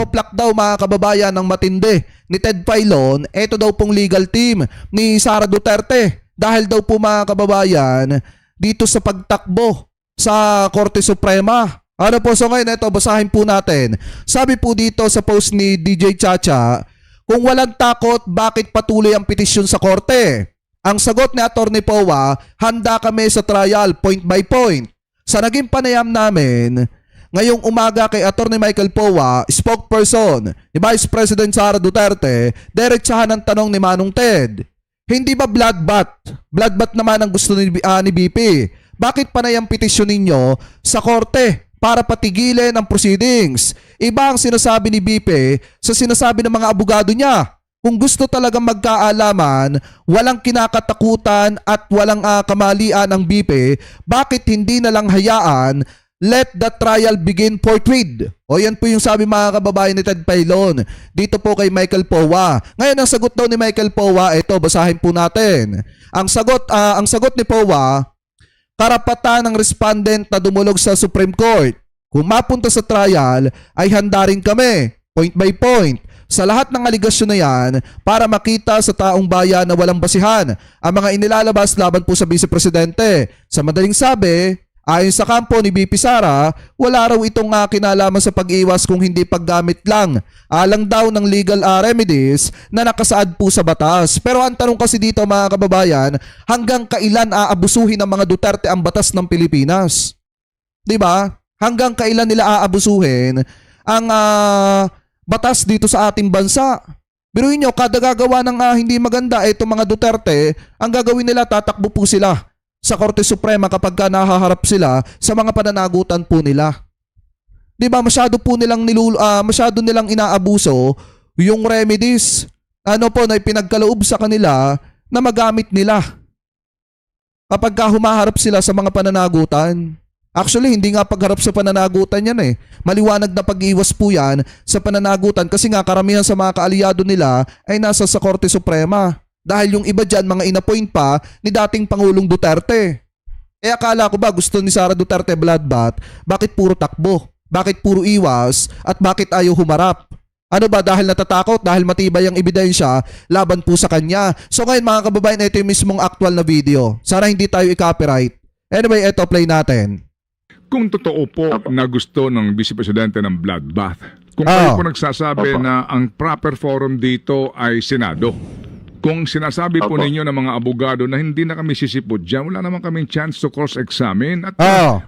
sinoplak daw mga kababayan ng matindi ni Ted Filon, ito daw pong legal team ni Sara Duterte. Dahil daw po mga kababayan, dito sa pagtakbo sa Korte Suprema. Ano po, so ngayon ito, basahin po natin. Sabi po dito sa post ni DJ Chacha, kung walang takot, bakit patuloy ang petisyon sa Korte? Ang sagot ni Atty. Powa, handa kami sa trial point by point. Sa naging panayam namin, ngayong umaga kay Atty. Michael Powa, spokesperson ni Vice President Sara Duterte, diretsahan ang tanong ni Manong Ted. Hindi ba bloodbath? Bloodbath naman ang gusto ni BP. Bakit panayam petisyon ninyo sa Korte para patigilin ang proceedings? Iba ang sinasabi ni BP sa sinasabi ng mga abogado niya. Kung gusto talagang magkaalaman, walang kinakatakutan at walang kamalian ang BP, bakit hindi na lang hayaan, let the trial begin forthwith? O yan po yung sabi mga kababayan ni Ted Filon dito po kay Michael Powa. Ngayon ang sagot daw ni Michael Powa, ito basahin po natin. Ang sagot ni Powa, karapatan ng respondent na dumulog sa Supreme Court. Kung mapunta sa trial ay handa rin kami, point by point, sa lahat ng aligasyon na yan para makita sa taong bayan na walang basihan ang mga inilalabas laban po sa Vice Presidente. Sa madaling sabi, ayon sa kampo ni BP Sara, wala raw itong kinalaman sa pag-iwas kung hindi paggamit lang alang daw ng legal remedies na nakasaad po sa batas. Pero ang tanong kasi dito mga kababayan, hanggang kailan aabusuhin ng mga Duterte ang batas ng Pilipinas? Diba? Hanggang kailan nila aabusuhin ang batas dito sa ating bansa? Biruin nyo, kada gagawa ng hindi maganda, itong mga Duterte, ang gagawin nila, tatakbo po sila sa Korte Suprema kapag nahaharap sila sa mga pananagutan po nila. Di ba masyado nilang inaabuso yung remedies na ipinagkaloob sa kanila na magamit nila kapag humaharap sila sa mga pananagutan. Actually, hindi nga pagharap sa pananagutan yan eh. Maliwanag na pag-iwas po yan sa pananagutan kasi nga karamihan sa mga kaalyado nila ay nasa sa Korte Suprema. Dahil yung iba dyan, mga inappoint pa ni dating Pangulong Duterte. Eh akala ko ba gusto ni Sara Duterte bloodbath? Bakit puro takbo? Bakit puro iwas? At bakit ayaw humarap? Ano ba? Dahil natatakot? Dahil matibay ang ebidensya laban po sa kanya? So ngayon mga kababayan, ito yung mismong actual na video. Sana hindi tayo i-copyright. Anyway, ito play natin. Kung totoo po na gusto ng Vice Presidente ng bloodbath, kung kayo po nagsasabi na ang proper forum dito ay Senado, kung sinasabi po ninyo ng mga abogado na hindi na kami sisipot dyan, wala naman kaming chance to cross-examine at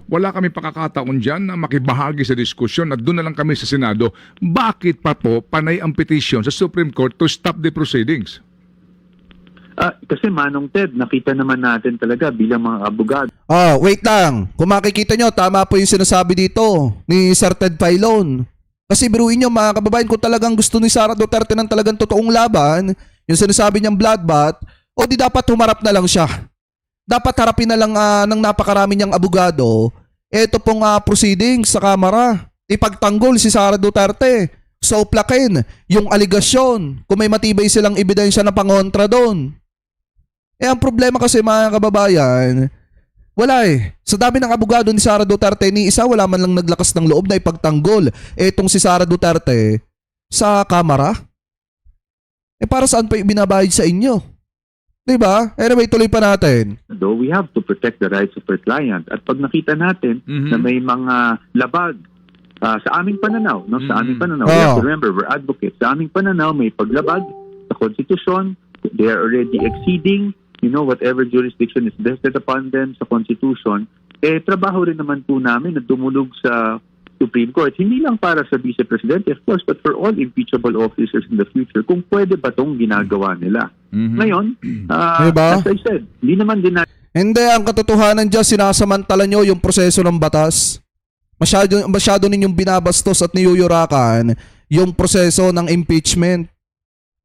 wala kami pakakataon dyan na makibahagi sa diskusyon at doon na lang kami sa Senado, bakit pa po panay ang petition sa Supreme Court to stop the proceedings? Kasi Manong Ted, nakita naman natin talaga bilang mga abogado. Wait lang. Kung makikita nyo, tama po yung sinasabi dito ni Sir Ted Filon. Kasi biruin nyo mga kababayan, kung talagang gusto ni Sara Duterte ng talagang totoong laban, yung sinasabi niyang bloodbath, o di dapat humarap na lang siya. Dapat harapin na lang ng napakarami niyang abogado, ito pong proceedings sa Kamara. Ipagtanggol si Sara Duterte. So plakin yung aligasyon kung may matibay silang ebidensya na pangontra doon. Ang problema kasi mga kababayan, wala eh. Sa dami ng abogado ni Sara Duterte, ni isa wala man lang naglakas ng loob na ipagtanggol etong si Sara Duterte sa Kamara. Para saan pa ibinabayad sa inyo? Diba? Anyway, tuloy pa natin. Though we have to protect the rights of our client. At pag nakita natin na may mga labag sa aming pananaw, no? Sa aming pananaw, we have to remember, we're advocates. Sa aming pananaw, may paglabag sa konstitusyon. They are already exceeding whatever jurisdiction is vested upon them sa Constitution, trabaho rin naman po namin na dumulog sa Supreme Court. Hindi lang para sa Vice Presidente, of course, but for all impeachable officers in the future, kung pwede ba itong ginagawa nila. Ngayon, diba? as I said, hindi naman din natin. Hindi, ang katotohanan dyan, sinasamantala nyo yung proseso ng batas. Masyado ninyong binabastos at niyuyurakan yung proseso ng impeachment.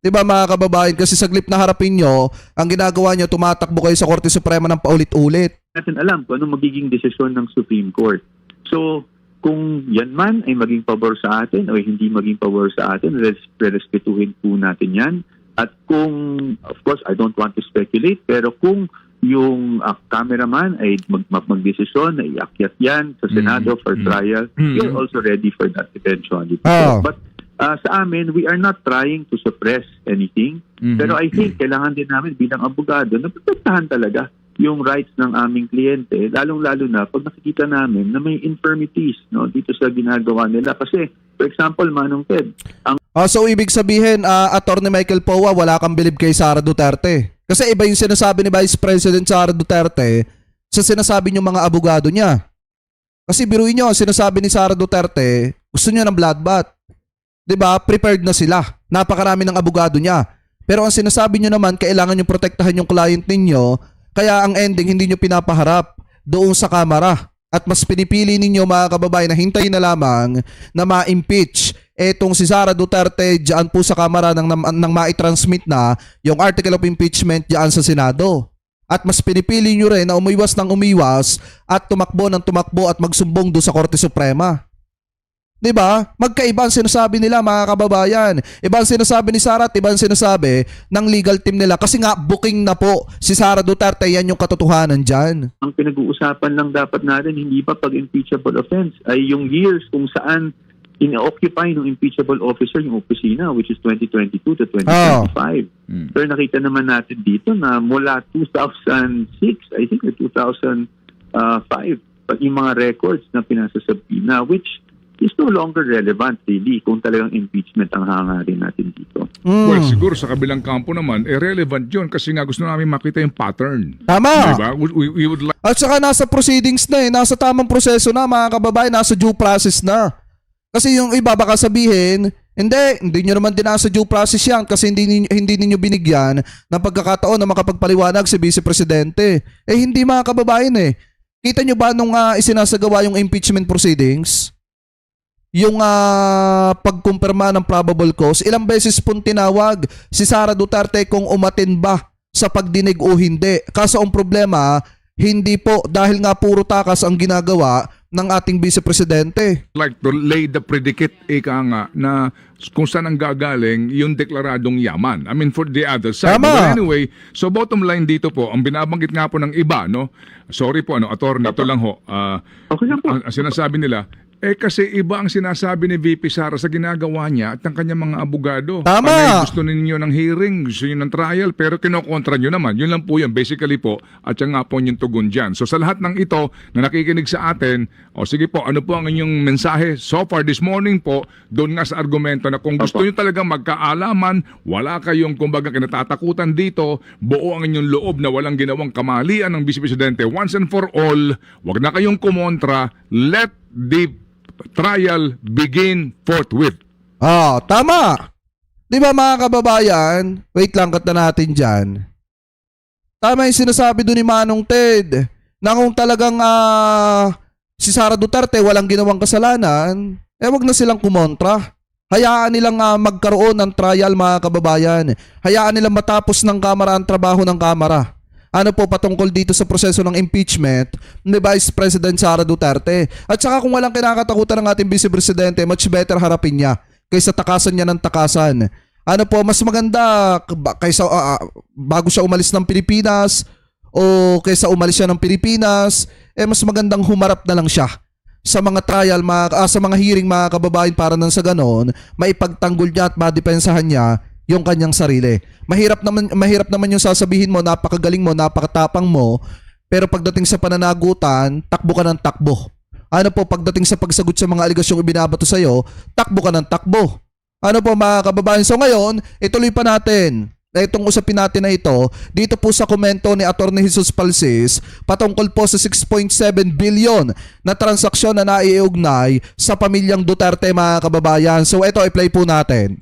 Diba mga kababayan, kasi saglip na harapin nyo, ang ginagawa nyo, tumatakbo kayo sa Korte Suprema ng paulit-ulit. Natin alam kung anong magiging desisyon ng Supreme Court. So, kung yan man ay maging pabor sa atin o hindi maging pabor sa atin, respetuhin po natin yan. At kung, of course, I don't want to speculate, pero kung yung cameraman ay magdesisyon na iakyat yan sa Senado for trial, we're also ready for that eventually. But sa amin, we are not trying to suppress anything. Pero I think kailangan din namin bilang abogado na protektahan talaga yung rights ng aming kliyente, lalong-lalo na pag nakikita namin na may infirmities, no, dito sa ginagawa nila. Kasi, for example, Manong Ted, ang So ibig sabihin, Attorney Michael Powa, wala kang bilib kay Sara Duterte. Kasi iba yung sinasabi ni Vice President Sara Duterte sa sinasabi ng mga abogado niya. Kasi biruin nyo, sinasabi ni Sara Duterte, gusto niya ng bloodbath. 'Di ba? Prepared na sila. Napakarami ng abogado niya. Pero ang sinasabi niyo naman, kailangan niyo protektahan yung client ninyo, kaya ang ending hindi niyo pinapaharap doon sa kamera. At mas pinipili ninyo mga kababayan na hintayin na lamang na ma-impeach etong si Sara Duterte diyan po sa kamera nang ma-transmit na yung article of impeachment diyan sa Senado. At mas pinipili niyo rin na umiwas ng umiwas at tumakbo ng tumakbo at magsumbong doon sa Korte Suprema. 'Di ba? Magkaiba ang sinasabi nila mga kababayan. Iba ang sinasabi ni Sara at iba ang sinasabi ng legal team nila kasi nga booking na po si Sara Duterte, yan yung katotohanan diyan. ang pinag-uusapan lang dapat natin, hindi pa pag impeachable offense, ay yung years kung saan ina-occupy ng impeachable officer yung opisina, which is 2022 to 2025. Pero nakita naman natin dito na mula 2006, I think, to 2005, yung mga records na pinasasabina, which is no longer relevant really kung talagang impeachment ang hangarin natin dito. Well, siguro sa kabilang kampo naman, relevant yun kasi nga gusto namin makita yung pattern. Tama. Diba? We would like... At saka nasa proceedings na nasa tamang proseso na mga kababayan, nasa due process na. Kasi yung iba baka sabihin, hindi nyo naman din nasa due process yan kasi hindi ninyo binigyan ng pagkakataon na makapagpaliwanag si Vice Presidente. Hindi mga kababayan Kita nyo ba nung isinasagawa yung impeachment proceedings? Yung pagkumpirma ng probable cause, ilang beses pong tinawag si Sara Duterte kung umatin ba sa pagdinig o hindi. Kaso ang problema, hindi po dahil nga puro takas ang ginagawa ng ating Vice Presidente. like to lay the predicate, ika nga, na kung saan ang gagaling yung deklaradong yaman. I mean, for the other side. Tama. But anyway, so bottom line dito po, ang binabanggit nga po ng iba, no? Sorry po, attorney, ito lang ho. Okay lang po. Ang sinasabi nila, kasi iba ang sinasabi ni VP Sara sa ginagawa niya at ng kanyang mga abogado. Tama. Panay gusto ninyo ng hearing, gusto niyo ng trial, pero kinokontra nyo naman. Yun lang po yun, basically po, at yan nga po yung tugon dyan. So sa lahat ng ito na nakikinig sa atin, sige po, ano po ang inyong mensahe so far this morning po, doon nga sa argumento na kung gusto nyo talagang magkaalaman, wala kayong kumbaga kinatatakutan dito, buo ang inyong loob na walang ginawang kamalian ng Vice Presidente once and for all, wag na kayong kumontra, let the trial begin forthwith. Tama. Di ba mga kababayan? Wait lang, cut na natin dyan. Tama yung sinasabi doon ni Manong Ted na kung talagang si Sara Duterte walang ginawang kasalanan, wag na silang kumontra. Hayaan nilang magkaroon ng trial mga kababayan. Hayaan nilang matapos ng Kamara ang trabaho ng Kamara. Ano po patungkol dito sa proseso ng impeachment ni Vice President Sara Duterte. At saka kung walang kinakatakutan ng ating Vice Presidente, much better harapin niya kaysa takasan niya ng takasan. Ano po, mas maganda kaysa bago siya umalis ng Pilipinas o kaysa umalis siya ng Pilipinas, mas magandang humarap na lang siya sa mga trial, sa mga hearing mga kababayan para nang sa ganon, maipagtanggol niya at madepensahan niya yung kanyang sarili. Mahirap naman yung sasabihin mo, napakagaling mo, napakatapang mo, pero pagdating sa pananagutan, takbo ka ng takbo. Ano po, pagdating sa pagsagot sa mga aligasyong ibinabato sa'yo, takbo ka ng takbo. Ano po mga kababayan? So ngayon, ituloy pa natin itong usapin natin na ito dito po sa komento ni Atty. Jesus Palsis patungkol po sa 6.7 billion na transaksyon na naiugnay sa pamilyang Duterte mga kababayan. So ito, i-play po natin.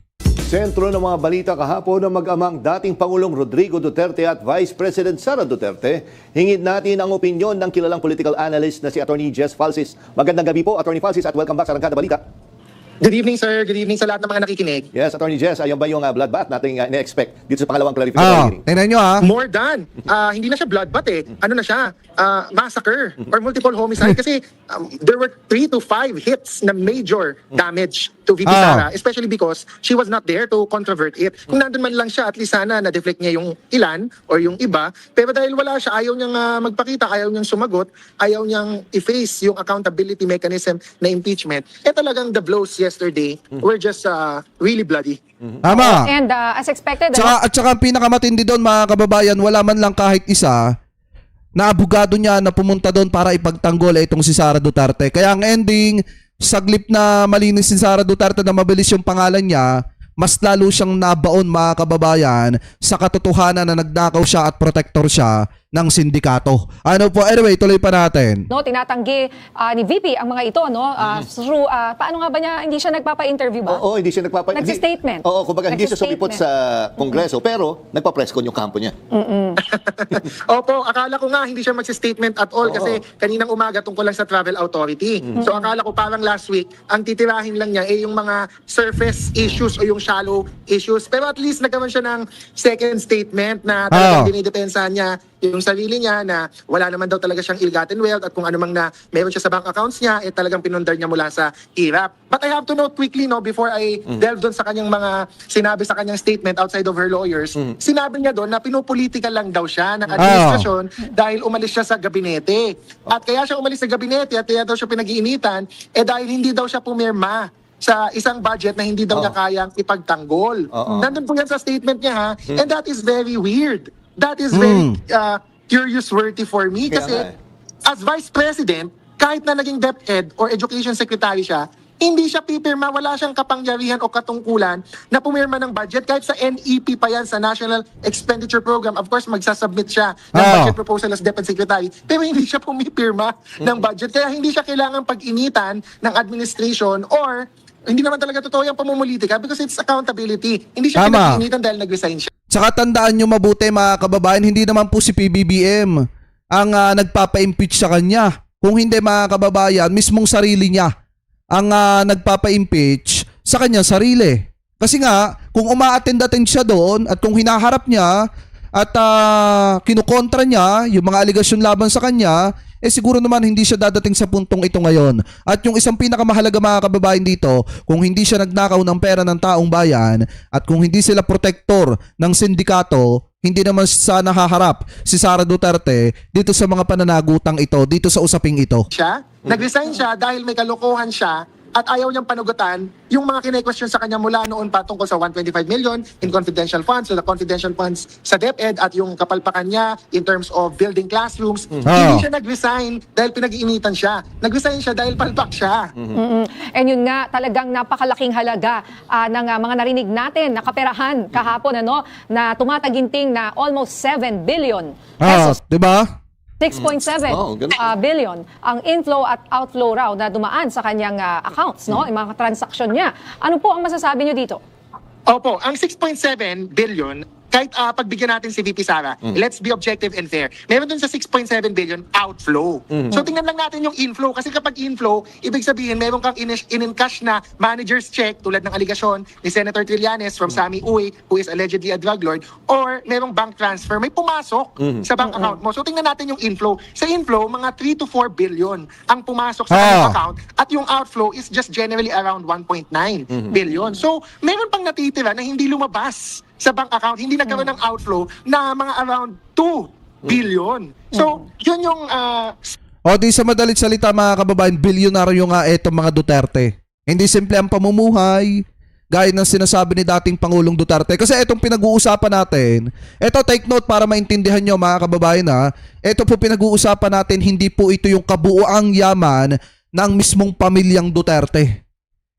Sentro ng mga balita kahapon ng mag-amang dating Pangulong Rodrigo Duterte at Vice President Sara Duterte. Hingid natin ang opinyon ng kilalang political analyst na si Atty. Jess Falsis. Magandang gabi po, Atty. Falsis, at welcome back sa Arangkada Balita. Good evening, sir. Good evening sa lahat ng mga nakikinig. Yes, Atty. Jess, ayun ba yung bloodbath nating ina-expect dito sa pangalawang clarification hearing? Tingnan nyo More than. Hindi na siya bloodbath Ano na siya? Massacre or multiple homicide. Kasi there were 3 to 5 hits na major damage to VP Sara. Especially because she was not there to controvert it. Kung nandun man lang siya, at least sana na-deflect niya yung ilan or yung iba. Pero dahil wala siya, ayaw niyang magpakita, ayaw niyang sumagot, ayaw niyang i-face yung accountability mechanism na impeachment. Talagang the blows yesterday were just really bloody. Tama. And as expected, At saka ang pinakamatindi doon mga kababayan, wala man lang kahit isa na abogado niya na pumunta doon para ipagtanggol itong si Sara Duterte. Kaya ang ending, saglip na malinis si Sara Duterte na mabilis yung pangalan niya, mas lalo siyang nabaon mga kababayan sa katotohanan na nagnakaw siya at protector siya ng sindikato. Ano po, anyway, tuloy pa natin. no, tinatanggi ni VP ang mga ito, no? Through, paano nga ba niya, hindi siya nagpapa-interview ba? Oo, hindi siya Nagsi-statement. Oo, kumbaga hindi siya Nagsi-statement. sumipot sa Kongreso, pero nagpa-presscon yung kampo niya. Opo, akala ko nga hindi siya magsi-statement at all kasi kaninang umaga tungkol lang sa Travel Authority. So akala ko parang last week, ang titirahin lang niya yung mga surface issues o yung shallow issues. Pero at least nagkaroon siya ng second statement na talagang dinidepensahan niya yung sarili niya na wala naman daw talaga siyang ill-gotten wealth at kung ano mang na meron siya sa bank accounts niya, talagang pinundar niya mula sa hirap. But I have to note quickly, no, before I delve doon sa kanyang mga sinabi sa kanyang statement outside of her lawyers, sinabi niya doon na pinupolitika lang daw siya ng administrasyon dahil umalis siya sa gabinete. At kaya siya umalis sa gabinete at kaya daw siya pinag-iinitan, dahil hindi daw siya pumirma sa isang budget na hindi daw niya kayang ipagtanggol. Nandun po yan sa statement niya, ha? And that is very weird. That is very curious-worthy for me kasi as Vice President, kahit na naging DepEd or Education Secretary siya, hindi siya pipirma, wala siyang kapangyarihan o katungkulan na pumirma ng budget. Kahit sa NEP pa yan, sa National Expenditure Program, of course, magsasubmit siya ng budget proposal as DepEd Secretary. Pero hindi siya pumipirma ng budget. Kaya hindi siya kailangang pag-initan ng administration or hindi naman talaga totoo yung pamumulitika because it's accountability. Hindi siya pinag-initan dahil nag-resign siya. Tsaka tandaan nyo mabuti mga kababayan, hindi naman po si PBBM ang nagpapa-impeach sa kanya. Kung hindi mga kababayan, mismong sarili niya ang nagpapa-impeach sa kanyang sarili. Kasi nga, kung uma-attend-attend siya doon at kung hinaharap niya at kinukontra niya yung mga aligasyon laban sa kanya, siguro naman hindi siya dadating sa puntong ito ngayon. At yung isang pinakamahalaga mga kababayan dito, kung hindi siya nagnakaw ng pera ng taong bayan at kung hindi sila protektor ng sindikato, hindi naman sana haharap si Sara Duterte dito sa mga pananagutang ito, dito sa usaping ito. Nag-resign siya dahil may kalokohan siya at ayaw niyang panugutan yung mga kine-question sa kanya mula noon pa tungkol sa 125 million in confidential funds, so the confidential funds sa DepEd at yung kapalpakan niya in terms of building classrooms. Hindi siya nag-resign dahil pinag-iinitan siya. Nag-resign siya dahil palpak siya. And yun nga, talagang napakalaking halaga ng mga narinig natin na kaperahan kahapon, na tumataginting na almost 7 billion pesos. Diba? 6.7 billion ang inflow at outflow raw na dumaan sa kanyang accounts, yung mga transaksyon niya. Ano po ang masasabi niyo dito? Opo, ang 6.7 billion, kahit pagbigyan natin si VP Sara, let's be objective and fair. Meron dun sa 6.7 billion outflow. So tingnan lang natin yung inflow kasi kapag inflow, ibig sabihin meron kang in-encash na manager's check tulad ng aligasyon ni Senator Trillanes from Sammy Uy, who is allegedly a drug lord, or merong bank transfer, may pumasok sa bank account mo. So tingnan natin yung inflow. Sa inflow, mga 3 to 4 billion ang pumasok sa kanyang account at yung outflow is just generally around 1.9 billion. So meron pang natitira na hindi lumabas sa bank account, hindi nagkaroon ng outflow na mga around 2 billion. So, yun yung... Di sa madalit salita mga kababayan, bilyonaryo nga etong mga Duterte. Hindi simple ang pamumuhay, gaya ng sinasabi ni dating Pangulong Duterte. Kasi etong pinag-uusapan natin, eto take note para maintindihan nyo mga kababayan eto po pinag-uusapan natin, hindi po ito yung kabuuang yaman ng mismong pamilyang Duterte.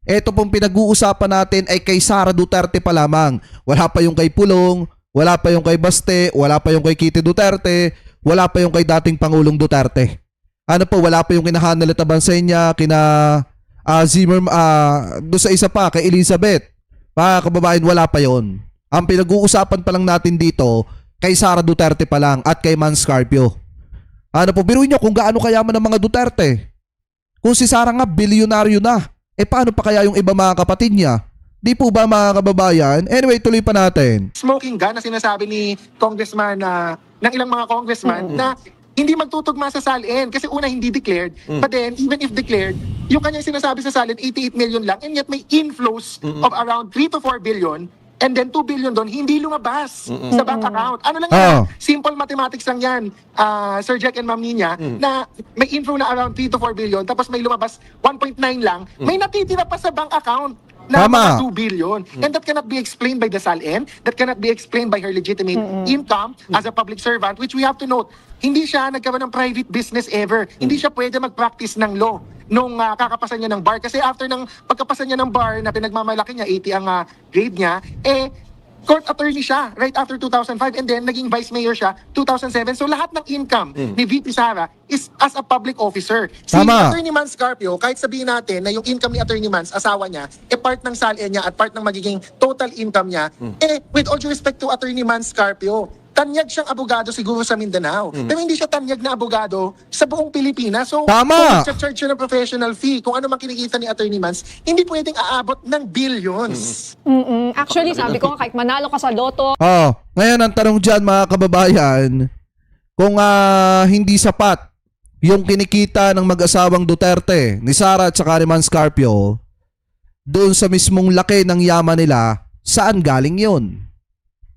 Ito pong pinag-uusapan natin ay kay Sara Duterte pa lamang. Wala pa yung kay Pulong, wala pa yung kay Baste, wala pa yung kay Kitty Duterte, wala pa yung kay dating Pangulong Duterte. Wala pa yung kina Hanel Tabansenya, kina doon sa isa pa, kay Elizabeth. Mga kababayan, wala pa yon. Ang pinag-uusapan pa lang natin dito, kay Sara Duterte pa lang at kay Man Scarpio. Biruin nyo kung gaano kayaman ng mga Duterte. Kung si Sara nga, bilyonaryo na. Paano pa kaya yung iba mga kapatid niya? Di po ba mga kababayan? Anyway, tuloy pa natin. Smoking gun na sinasabi ni congressman ng ilang mga congressman na hindi magtutugma sa salin kasi una hindi declared, but then even if declared, yung kanyang sinasabi sa salin 88 million lang and yet may inflows of around 3 to 4 billion and then 2 billion doon hindi lumabas sa bank account. Ano lang Oh. yan? Simple mathematics lang yan, Sir Jack and Ma'am Nina, na may inflow na around 3 to 4 billion, tapos may lumabas 1.9 lang, may natitira pa sa bank account na Tama. mga 2 billion. And that cannot be explained by the SALN, that cannot be explained by her legitimate income as a public servant, which we have to note, hindi siya nagkaroon ng private business ever. Hindi siya pwede mag-practice ng law nung kakapasan niya ng bar. Kasi after ng pagkapasan niya ng bar na pinagmamalaki niya, 80 ang grade niya, court attorney siya right after 2005 and then naging vice mayor siya 2007. So lahat ng income ni VP Sara is as a public officer. Si Tama. Attorney Mans Carpio, kahit sabihin natin na yung income ni Attorney Mans, asawa niya, part ng SALN niya at part ng magiging total income niya, with all due respect to Attorney Mans Carpio, tanyag siyang abogado siguro sa Mindanao. Pero hindi siya tanyag na abogado sa buong Pilipinas. So, Tama. kung charge siya ng professional fee, kung ano man kinikita ni Attorney Mans, hindi pwedeng aabot ng billions. Actually, sabi ko nga, kahit manalo ka sa loto, Ngayon ang tanong dyan mga kababayan, kung hindi sapat yung kinikita ng mag-asawang Duterte, ni Sara at saka ni Mans Carpio, doon sa mismong laki ng yaman nila, saan galing yun?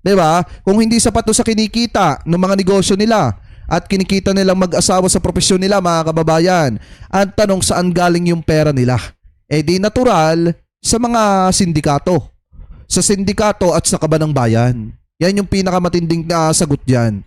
'Di ba? Kung hindi sapat doon sa kinikita ng mga negosyo nila at kinikita nilang mag-asawa sa profesyon nila mga kababayan, ang tanong saan galing yung pera nila? Di natural sa mga sindikato. Sa sindikato at sa kaban ng bayan. Yan yung pinakamatinding sagot dyan.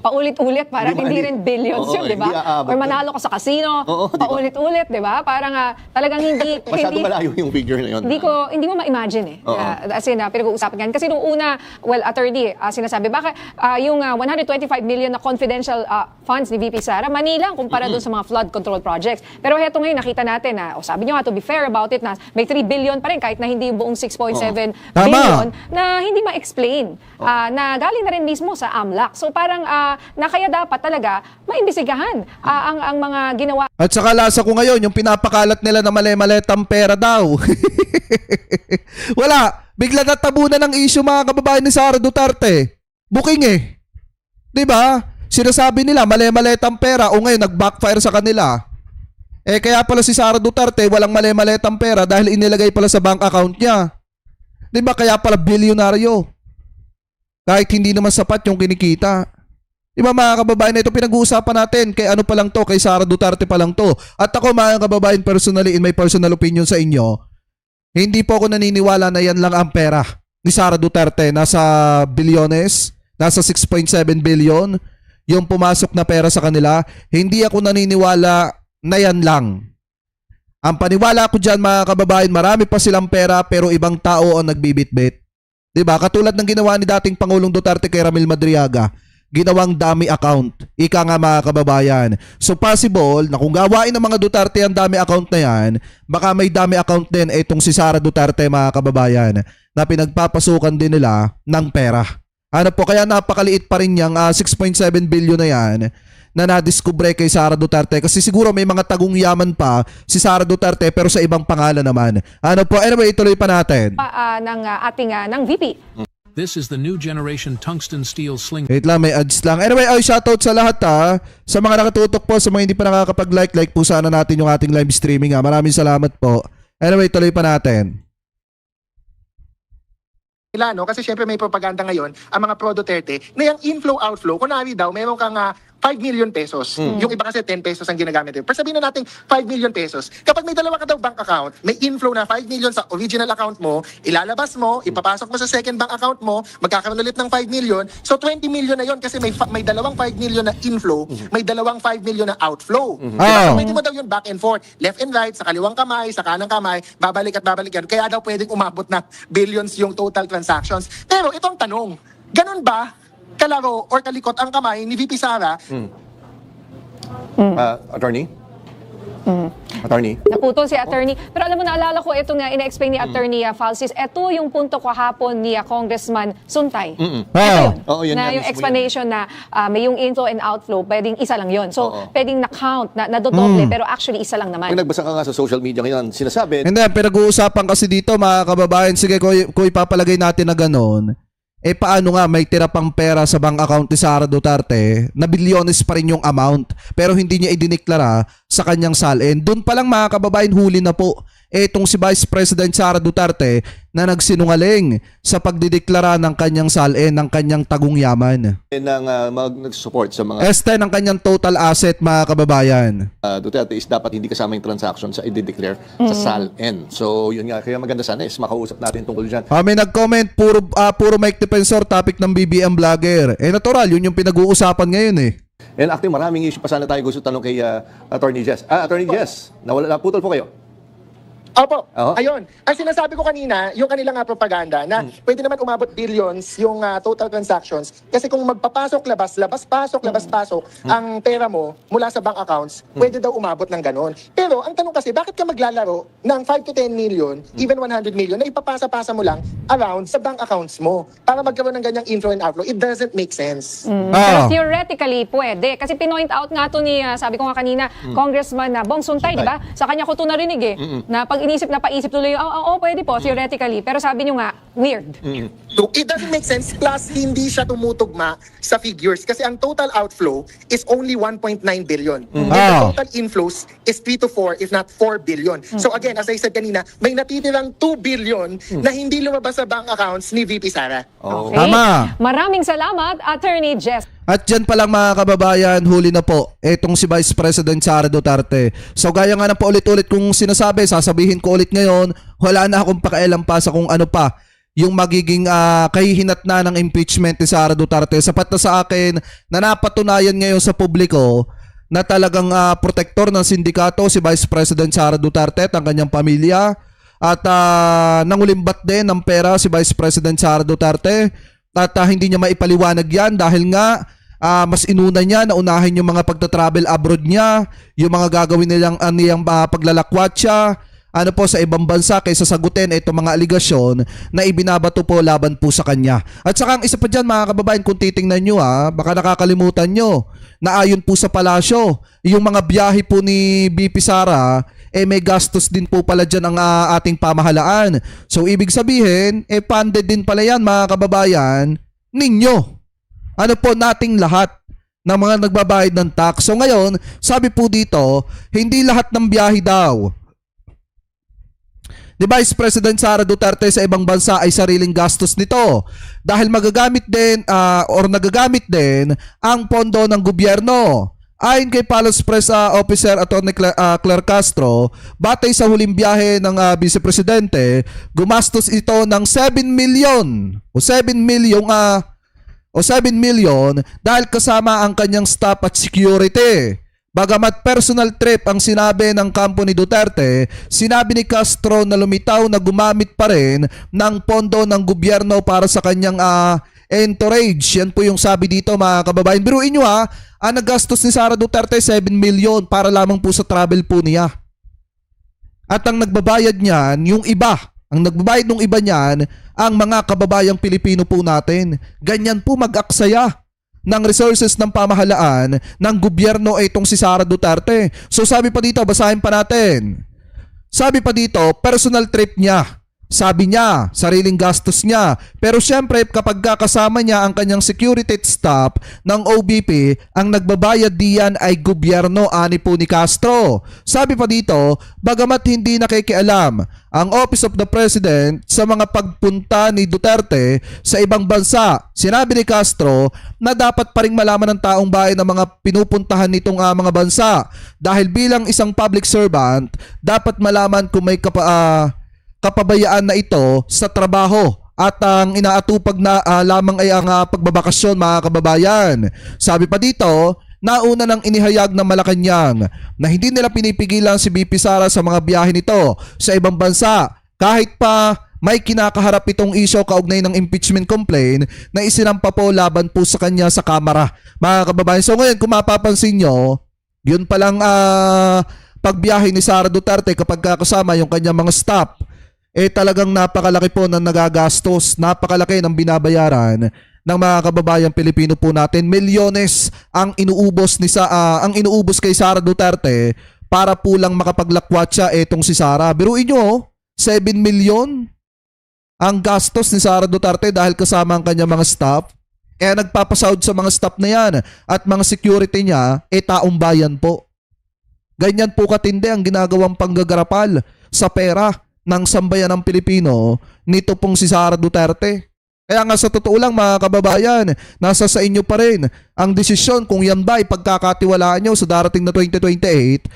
paulit-ulit, parang hindi rin billions Oo, yun, di ba? hindi aabot Or yun. manalo ka sa casino, Oo, di ba? paulit-ulit, di ba? Parang talagang hindi... Masyado hindi, malayo yung figure na yun. hindi mo ma-imagine Oo. as in, pinag-uusapan yan. Kasi nung una, attorney, sinasabi, baka yung 125 million na confidential funds ni VP Sara, Manila kumpara doon sa mga flood control projects. Pero heto ngayon, nakita natin na, sabi nyo nga, to be fair about it, na may 3 billion pa rin, kahit na hindi yung buong 6.7 Tama. billion, na hindi ma-explain, na galing na rin mismo sa AMLAC. So parang, na kaya dapat talaga maimbestigahan ang mga ginawa. At saka lasa ko ngayon, yung pinapakalat nila na mali-maletang pera daw. Wala. Bigla natabunan ng issue mga kababayan ni Sara Duterte. Booking eh. 'Di ba? Sinasabi nila mali-maletang pera o ngayon nag-backfire sa kanila. Kaya pala si Sara Duterte walang mali-maletang pera dahil inilagay pala sa bank account niya. 'Di ba? Kaya pala bilyonaryo. Kahit hindi naman sapat yung kinikita. Diba mga kababayan, ito pinag-uusapan natin kay ano pa lang to, kay Sara Duterte pa lang to. At ako mga kababayan, personally, in my personal opinion sa inyo, hindi po ako naniniwala na yan lang ang pera ni Sara Duterte. Nasa bilyones, nasa 6.7 billion yung pumasok na pera sa kanila. Hindi ako naniniwala na yan lang. Ang paniwala ko dyan mga kababayan, marami pa silang pera pero ibang tao ang nagbibitbit. Diba? Katulad ng ginawa ni dating Pangulong Duterte kay Ramil Madriaga, ginawang dummy account. Ika nga mga kababayan. So possible na kung gawain ng mga Duterte ang dummy account na yan, baka may dummy account din itong si Sara Duterte mga kababayan na pinagpapasukan din nila ng pera. Ano po, kaya napakaliit pa rin yung 6.7 billion na yan na nadiskubre kay Sara Duterte kasi siguro may mga tagong yaman pa si Sara Duterte pero sa ibang pangalan naman. Ano po, anyway, ituloy pa natin. Ng ating ng VP. This is the new generation tungsten steel sling. Wait lang, may ads lang. Anyway, shoutout sa lahat sa mga nakatutok po, sa mga hindi pa nakakapag-like, like po sana natin yung ating live streaming Maraming salamat po. Anyway, tuloy pa natin. Kasi syempre may propaganda ngayon ang mga pro-Duterte na yung inflow-outflow, kunwari daw, meron kang 5 million pesos. Yung iba kasi 10 pesos ang ginagamit. Pero sabihin na natin 5 million pesos. Kapag may dalawa ka daw bank account, may inflow na 5 million sa original account mo, ilalabas mo, ipapasok mo sa second bank account mo, magkakaroon ulit ng 5 million. So 20 million na yon kasi may dalawang 5 million na inflow, may dalawang 5 million na outflow. Diba? So pwede mo daw yun back and forth, left and right, sa kaliwang kamay, sa kanang kamay, babalik at babalik yan. Kaya daw pwedeng umabot na billions yung total transactions. Pero itong tanong, ganun ba kalaro or kalikot ang kamay ni VP Sara? Attorney? Attorney? Naputol si attorney. Pero alam mo, naalala ko ito nga, ina-explain ni attorney Falsis. Ito yung punto kahapon ni Congressman Suntay. Ito yun. Oo, yun na nga yung mismo explanation na may yung inflow and outflow, pwedeng isa lang yun. So, Oo. pwedeng na-count, nadodoble, pero actually isa lang naman. Kung nagbasa ka nga sa social media ngayon, sinasabi, Hindi, pinag-uusapan kasi dito mga kababayan, sige kung ipapalagay natin na gano'n, paano nga may tira pang pera sa bank account ni Sara Duterte na bilyones pa rin yung amount pero hindi niya idineklara sa kanyang SALN. Doon pa lang mga kababayan, huli na po. etong si Vice President Sara Duterte na nagsinungaling sa pagdideklara ng kanyang salin, ng kanyang tagong yaman. ng mag-support sa mga Este ng kanyang total asset, mga kababayan. Duterte is dapat hindi kasama yung transaction sa i-declare sa SALN. So yun nga, kaya maganda sana is makausap natin tungkol dyan. May nag-comment, puro Mike Defensor, topic ng BBM Vlogger. Natural, yun yung pinag-uusapan ngayon eh. And actually, maraming issue pa sana tayo gusto tanong kay Attorney Jess. Attorney Jess, naputol po kayo. Opo, Oo. ayun. Ang sinasabi ko kanina, yung kanilang propaganda na pwede naman umabot billions yung total transactions kasi kung magpapasok, labas-pasok ang pera mo mula sa bank accounts, pwede daw umabot ng ganon. Pero ang tanong kasi, bakit ka maglalaro ng 5 to 10 million, even 100 million, na ipapasa-pasa mo lang around sa bank accounts mo para magkaroon ng ganyang inflow and outflow? It doesn't make sense. Pero theoretically, pwede. Kasi pinoint out nga to ni, sabi ko nga kanina, Congressman Bong Suntay, di ba? Sa kanya ko to narinig eh. Na pag inisip na paisip tuloy, pwede po, theoretically. Pero sabi nyo nga, weird. So, it doesn't make sense plus hindi siya tumutugma sa figures kasi ang total outflow is only 1.9 billion. And the total inflows is 3 to 4 if not 4 billion. So again, as I said kanina, may natitirang 2 billion na hindi lumabas sa bank accounts ni VP Sara. Okay? Tama. Maraming salamat, Attorney Jess. At dyan pa lang, mga kababayan, huli na po etong si Vice President Sara Duterte. So gaya nga na po ulit-ulit kung sinasabi, sasabihin ko ulit ngayon, wala na akong pakialam pa sa kung ano pa yung magiging kahihinat na ng impeachment ni Sara Duterte. Sapat na sa akin na napatunayan ngayon sa publiko na talagang protektor ng sindikato si Vice President Sara Duterte at ang kanyang pamilya. At nangulimbat din ng pera si Vice President Sara Duterte. At hindi niya maipaliwanag yan dahil nga mas inuna niya na unahin yung mga pagta-travel abroad niya, yung mga gagawin niyang paglalakwatsa, sa ibang bansa kaysa sagutin itong mga aligasyon na ibinabato po laban po sa kanya. At saka ang isa pa dyan, mga kababayan, kung titingnan nyo baka nakakalimutan nyo na ayon po sa palasyo, yung mga biyahe po ni BP Sara, may gastos din po pala dyan ang ating pamahalaan. So ibig sabihin, funded din pala yan, mga kababayan, ninyo. Nating lahat ng mga nagbabayad ng tax. So ngayon, sabi po dito, hindi lahat ng biyahe daw ni Vice President Sara Duterte sa ibang bansa ay sariling gastos nito dahil magagamit din nagagamit din ang pondo ng gobyerno. Ayon kay Palace Press Officer Atty. Claire Castro, batay sa huling biyahe ng Vice Presidente, gumastos ito ng 7 million dahil kasama ang kanyang staff at security. Bagamat personal trip ang sinabi ng kampo ni Duterte, sinabi ni Castro na lumitaw na gumamit pa rin ng pondo ng gobyerno para sa kanyang entourage. Yan po yung sabi dito, mga kababayan. Biruin nyo ang nagastos ni Sara Duterte 7 million para lamang po sa travel po niya. At ang nagbabayad niyan, yung iba. Ang nagbabayad ng iba niyan, ang mga kababayang Pilipino po natin. Ganyan po mag-aksaya ng resources ng pamahalaan ng gobyerno itong si Sara Duterte. So sabi pa dito, basahin pa natin. Sabi pa dito, personal trip niya. Sabi niya, sariling gastos niya. Pero syempre, kapag kasama niya ang kanyang security staff ng OBP, ang nagbabayad diyan ay gobyerno, ani po ni Castro. Sabi pa dito, bagamat hindi nakikialam ang Office of the President sa mga pagpunta ni Duterte sa ibang bansa, sinabi ni Castro na dapat pa ring malaman ng taong bayan ang mga pinupuntahan nitong mga bansa. Dahil bilang isang public servant, dapat malaman kung may kapabayaan na ito sa trabaho at ang inaatupag na lamang ay ang pagbabakasyon, mga kababayan. Sabi pa dito, nauna nang inihayag ng Malacanang na hindi nila pinipigilan si BP Sara sa mga biyahe nito sa ibang bansa kahit pa may kinakaharap itong isyo kaugnay ng impeachment complaint na isinampa po laban po sa kanya sa Kamara, mga kababayan. So ngayon, kung mapapansin nyo, yun palang pagbiyahe ni Sara Duterte kapag kasama yung kanyang mga staff, talagang napakalaki po ng nagagastos, napakalaki ng binabayaran ng mga kababayang Pilipino po natin. Milyones ang inuubos kay Sara Duterte para po lang makapaglakwatsa etong si Sara. Biruin nyo, 7 million ang gastos ni Sara Duterte dahil kasama ang kanyang mga staff. Nagpapasahod sa mga staff na yan at mga security niya, taong bayan po. Ganyan po katindi ang ginagawang panggagarapal sa pera ng sambayan ng Pilipino nito pong si Sara Duterte. Kaya nga sa totoo lang mga kababayan, nasa sa inyo pa rin ang desisyon kung yan ba ipagkakatiwalaan nyo sa darating na 2028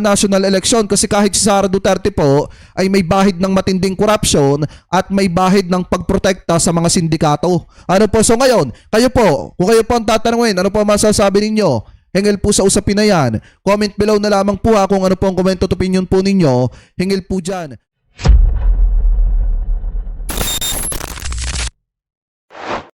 national election. Kasi kahit si Sara Duterte po ay may bahid ng matinding korupsyon at may bahid ng pagprotekta sa mga sindikato. Ano po? So ngayon, kayo po, kung kayo po ang tatanungin, ano po ang masasabi ninyo? Hingil po sa usapin na yan. Comment below na lamang po kung ano po ang comment at opinion po ninyo. Hingil po dyan.